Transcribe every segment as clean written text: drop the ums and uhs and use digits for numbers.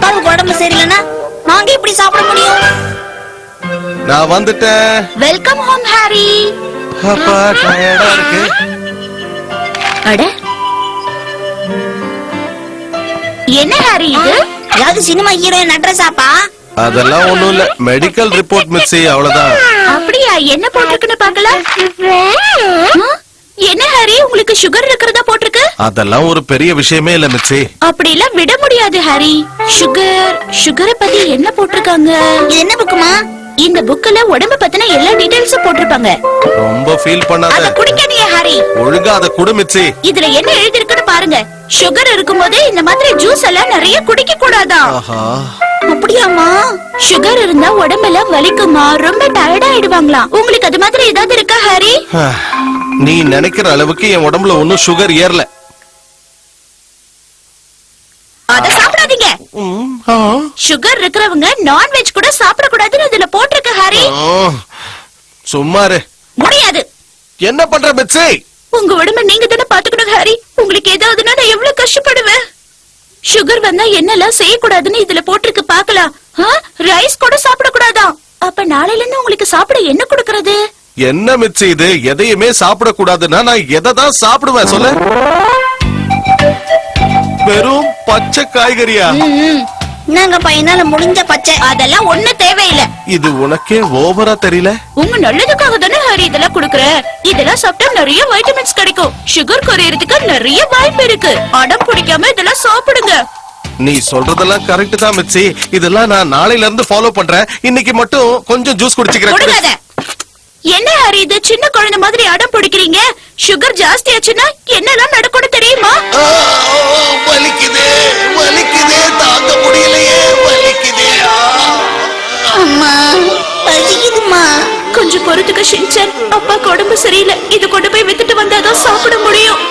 அப்பாவுக்கு உடம்பு சரியில்லைன்னா நாங்க எப்படி சாப்பிட முடியும்? நான் வந்துட்டேன். Welcome home Harry. அப்பா டயர்டா இருக்கு. அட என்ன ஹாரி இது? ஏதாவது சினிமா ஹீரோயின் அட்ரஸாப்பா? அதெல்லாம் ஒண்ணும் இல்ல, மெடிக்கல் ரிப்போர்ட் மிஸ் அவ்வளவுதான். அப்படியா? என்ன போட்டிருக்குன்னு பாக்கலாம். என்ன ஹாரி, உங்களுக்கு சுகர் இருக்கிறதா போட்டிருக்கு? அதெல்லாம் ஒரு பெரிய விஷயமே இல்ல மிச்சி. அப்படி எல்லாம் விட முடியாது ஹாரி. சுகரை பத்தி என்ன போட்டிருக்காங்க? இது என்ன புக்குமா? இந்த புக்ல உடம்பு பத்தின எல்லா டீடைல்ஸும் போட்டிருப்பாங்க. ரொம்ப ஃபீல் பண்ணாத. அத குடிக்காதீங்க ஹாரி. ஒழுங்கா அத குடு மிச்சி. இதுல என்ன எழுதி இருக்குன்னு பாருங்க. சுகர் இருக்கும்போது இந்த மாதிரி ஜூஸ் எல்லாம் நிறைய குடிக்க கூடாதா? அப்படியாமா? சுகர் இருந்தா உடம்பெல்லாம் வலிக்குமா, ரொம்ப டயர்ட் ஆயிடுவாங்களாம். உங்களுக்கு அது மாதிரி ஏதாவது இருக்கா ஹாரி? நீ நினைக்கிற அளவுக்கு என் உடம்புல ஒன்னும் சுகர் ஏறல. அத சாப்பிடாதீங்க. சுகர் இருக்கிறவங்க நான்வெஜ் கூட சாப்பிட கூடாதுன்னு இதுல போட்டிருக்கு ஹாரி. சும்மாரு. முடியாது. என்ன பண்ற மிச்சி? உங்க உடம்ப நீங்க தானே பாத்துக்கணும் ஹாரி. உங்களுக்கு ஏதாவதுன்னா நான் எவ்வளவு கஷ்டப்படுவேன். சுகர் வந்தா என்னெல்லாம் செய்யக்கூடாதுன்னு இதுல போட்டிருக்கு பாக்கலாம். ரைஸ் கூட சாப்பிட கூடாதா? அப்ப நாளையில இருந்து உங்களுக்கு சாப்பிட என்ன கொடுக்கறது? என்ன மிச்சி இது? எதையுமே சாப்பிட கூடாதுன்னா நான் எதைதான் சாப்பிடுவேன் சொல்ல? வெறும் பச்சை காய்கறியா? நாங்க பையனால முடிஞ்ச பச்சை. அதெல்லாம் ஒண்ணு தேவையில்லை. இது உனக்கே ஓவரா தெரியல? உங்க நல்லதுக்காக தானே ஹாரி இதெல்லாம் குடுக்குற. இதெல்லாம் சாப்பிட்டா நிறைய வைட்டமின்ஸ் கிடைக்கும். சுகர் குறையறதுக்கு நிறைய வாய்ப்பு இருக்கு. அடம் பிடிக்காம இதெல்லாம் சாப்பிடுங்க. நீ சொல்றதெல்லாம் கரெக்ட் தான் மிச்சி. இதெல்லாம் நான் நாளையில இருந்து ஃபாலோ பண்றேன். இன்னைக்கு மட்டும் கொஞ்சம் ஜூஸ் குடிச்சுக்கிறேன். என்ன ஹாரி இது? சின்ன குழந்தை மாதிரி அடம் பிடிக்கிறீங்க. சுகர் ஜாஸ்தி ஆச்சுன்னா என்னெல்லாம் நடக்கும்னு தெரியுமா? வலிக்குதே வலிக்குதே, தாங்க முடியலையே, வலிக்குதே. அம்மா பசிக்குதுமா. கொஞ்சம் பொறுத்துக்க ஷின்சான். அப்பாக்கு உடம்பு சரியில்லை. இது கொண்டு போய் வித்துட்டு வந்தாதான் சாப்பிட முடியும்.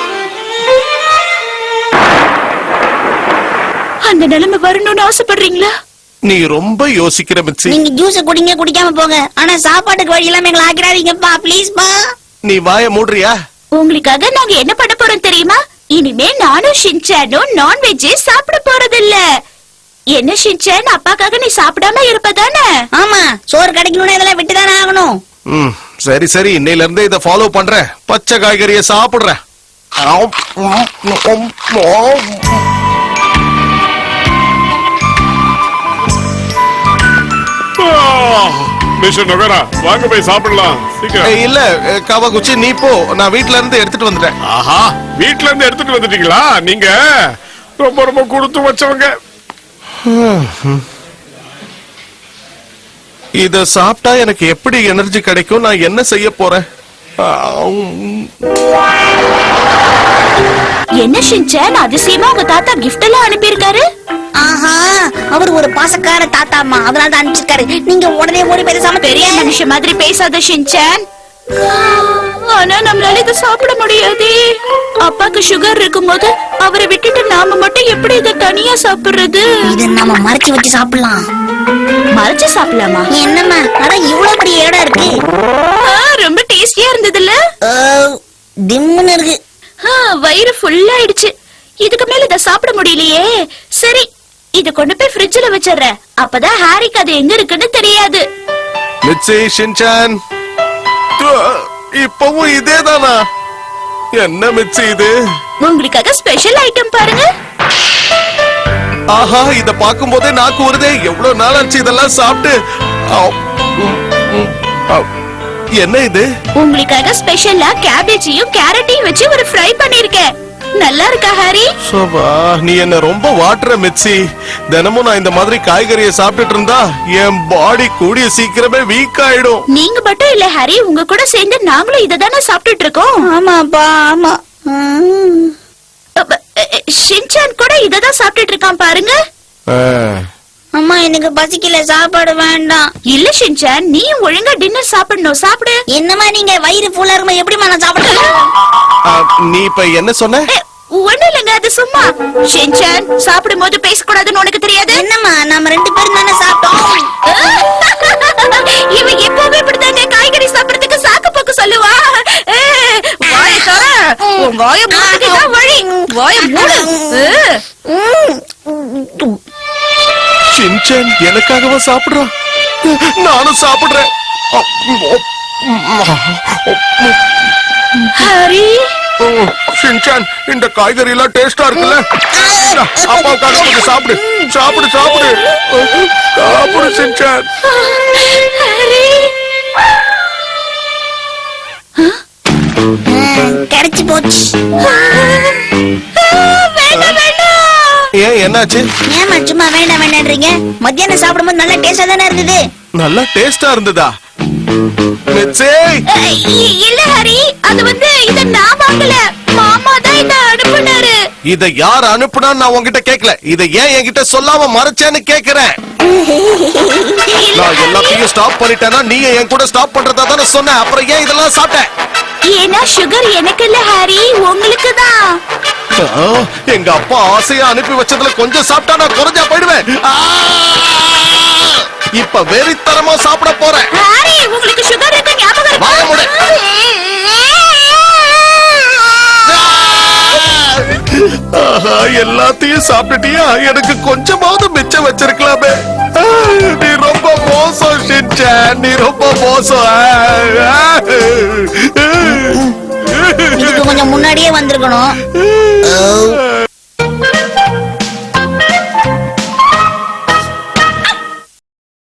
அந்த நிலைமை வரணும்னு ஆசைப்படுறீங்களா? நீ ரொம்ப யோசிக்கிற மிச்சி. நீங்க ஜூஸ் குடிங்க, குடிக்காம போங்க. ஆனா சாப்பாட்டுக்கு வழி எல்லாம் எங்களை ஆக்கிடாதீங்கப்பா, ப்ளீஸ் பா. நீ வாய மூடுறியா? உங்களுக்காக நாங்க என்ன பண்ண போறோம் தெரியுமா? இனிமே நானும் ஷின்சானும் நான்வெஜ் சாப்பிட போறது இல்ல. என்ன ஷின்சான், அப்பாக்காக நீ சாப்பிடாம இருப்பதானே? ஆமா, சோறு கிடைக்கணும்னா இதெல்லாம் விட்டுதானே ஆகணும். சரி சரி, இன்னையில இருந்து இத ஃபாலோ பண்றேன். பச்சை காய்கறிய சாப்பிடுறேன். வாங்க போய் சாப்பிடலாம். இல்ல காவாகுச்சி, நீ போ. நான் வீட்ல இருந்து எடுத்துட்டு வந்துட்டேன். ஆஹா, வீட்ல இருந்து எடுத்துட்டு வந்துட்டீங்களா? நீங்க ரொம்ப ரொம்ப கொடுத்து வச்சவங்க. இத சாப்பிட்டா எனக்கு எப்படி எனர்ஜி கிடைக்கும்? நான் என்ன செய்ய போறேன்? என்ன ஷின்சான், அதிசயமா உங்க தாத்தா கிஃப்ட் எல்லாம் அனுப்பியிருக்காரு. ஆஹா, அவர் ஒரு பாசக்கார தாத்தாமா, அதனால தான் அனுப்பிச்சிருக்காரு. நீங்க உடனே ஓடி பேசாம பெரிய மனுஷன் மாதிரி பேசாத ஷின்சான். ஆனா நம்மளால இதை சாப்பிட முடியாது. அப்பாக்கு சுகர் இருக்கும்போது அவரை விட்டுட்டு நாம மட்டும் எப்படி இதை தனியா சாப்பிடுறது? இதை நாம மறைச்சு வச்சு சாப்பிடலாம். மறைச்சு சாப்பிடலாமா? என்னம்மா, ஆனா இவ்வளவு பெரிய இடம் இருக்கு. ரொம்ப டேஸ்டியா இருந்ததுல்ல? திம்முன்னு இருக்கு. வயிறு ஃபுல் ஆயிடுச்சு. இதுக்கு மேல இத சாப்பிட முடியலையே. சரி, இத கொண்டு போய் ஃப்ரிட்ஜ்ல வச்சிடுறேன். அப்பதான் ஹாரிக்கு அது எங்க இருக்குன்னு தெரியாது. மிச்சி, ஷின்சான், இப்பவும் இதேதானா? என்ன மிச்சி இது? உங்களுக்காக ஸ்பெஷல் ஐட்டம் பாருங்க. ஆஹா, இத பாக்கும் போதே நாக்கு ஊறுதே. எவ்வளவு நாள் ஆச்சு இதெல்லாம் சாப்பிட்டு. என்ன இது? உங்களுக்காக ஸ்பெஷலா கேபேஜையும் கேரட்டையும் வச்சு ஒரு ஃப்ரை பண்ணிருக்கேன். நல்லா இருக்கா ஹாரி? சோபா, நீ என்ன ரொம்ப வாட்டுற மிச்சி. தினமும் நான் இந்த மாதிரி காய்கறியை சாப்பிட்டுட்டு இருந்தா என் பாடி கூடிய சீக்கிரமே வீக் ஆயிடும். நீங்க மட்டும் இல்ல ஹாரி, உங்க கூட சேர்ந்து நாங்களும் இததானே சாப்பிட்டுட்டு இருக்கோம். ஆமாப்பா, ஆமா. ஷின்சான் கூட இததான் சாப்பிட்டுட்டு இருக்கான் பாருங்க. அம்மா, எனக்கு பசிக்கல, சாப்பாடு வேண்டாம். இல்ல ஷின்சான், நீ ஒழுங்கா டின்னர் சாப்பிடணும். சாப்பிடு. என்னமா நீங்க வயிறு ஃபுல்லா இருக்கும்போது எப்படிமா நான் சாப்பிடலாம்? நீ இப்ப என்ன சொன்ன? ஒண்ணு இல்லங்க, அது சும்மா. ஷின்சான், சாப்பிடும் போது பேசக்கூடாதுன்னு உனக்கு தெரியாது? என்னம்மா, நாம 2 பேரும் தானே சாப்பிட்டோம். இவன் எப்பவுமே இப்படித்தாங்க காய்கறி சாப்பிடறதுக்கு சாக்கு போக்கு சொல்லுவா. வாயை தர, உன் வாயை மூடுறதுக்கு தான் வழி. வாயை மூடு. ஷின்சான் எனக்காகவா சாப்பிடுறான்? நானும் சாப்பிடுறேன். ஹரி ஓ, ஷின்சான் இந்த காய்கறி எல்லாம் டேஸ்டா இருக்குல்ல? அப்பாவுக்காக கொஞ்சம் சாப்பிடு சாப்பிடு சாப்பிடு சாப்பிடு ஷின்சான். ஹரி கிடைச்சு போச்சு. வேண்டாம் வேண்டாம். ஏன் என்னாச்சு? ஏமா சும்மா வேண்டாம் வேண்டான்றீங்க? மத்தியானம் சாப்பிடும்போது நல்லா டேஸ்டா தானே இருந்தது. நல்லா டேஸ்டா இருந்ததா? மிட்சே, இல்ல ஹரி, அது வந்து இத நான் வாங்கல, மாமா தான் இத அனுப்புனாரு. இத யார் அனுப்புனான்னு நான் உன்கிட்ட கேக்கல. இத ஏன் என்கிட்ட சொல்லாம மறைச்சேன்னு கேக்குறேன். நான் எல்லாத்தையும் ஸ்டாப் பண்ணிட்டேன்னா நீங்க என் கூட ஸ்டாப் பண்றதா தானே சொன்னேன். அப்புறம் ஏன் இதெல்லாம் சாப்பிட்டேன்? ஏன்னா சுகர் எனக்கு இல்ல ஹரி, உங்களுக்கு தான். எங்க அப்பா ஆசையா அனுப்பி வச்சதுல கொஞ்சம் சாப்பிட்டா நான் குறைஞ்சா போயிடுவேன். இப்ப வெறித்தரமா சாப்பிட போறேன். ஹரி, உங்களுக்கு சுகர் இருக்க ஞாபகம் வாய மூடு. இருக்கா? ஆஹா, எல்லாத்தையும் சாப்பிட்டுட்டியா? எனக்கு கொஞ்சமாவது மிச்சம் வச்சிருக்கலாமே. நீ ரொம்ப மோசம் ஷின்சான், நீ ரொம்ப மோசம். இதுக்கு கொஞ்சம் முன்னாடியே வந்திருக்கணும்.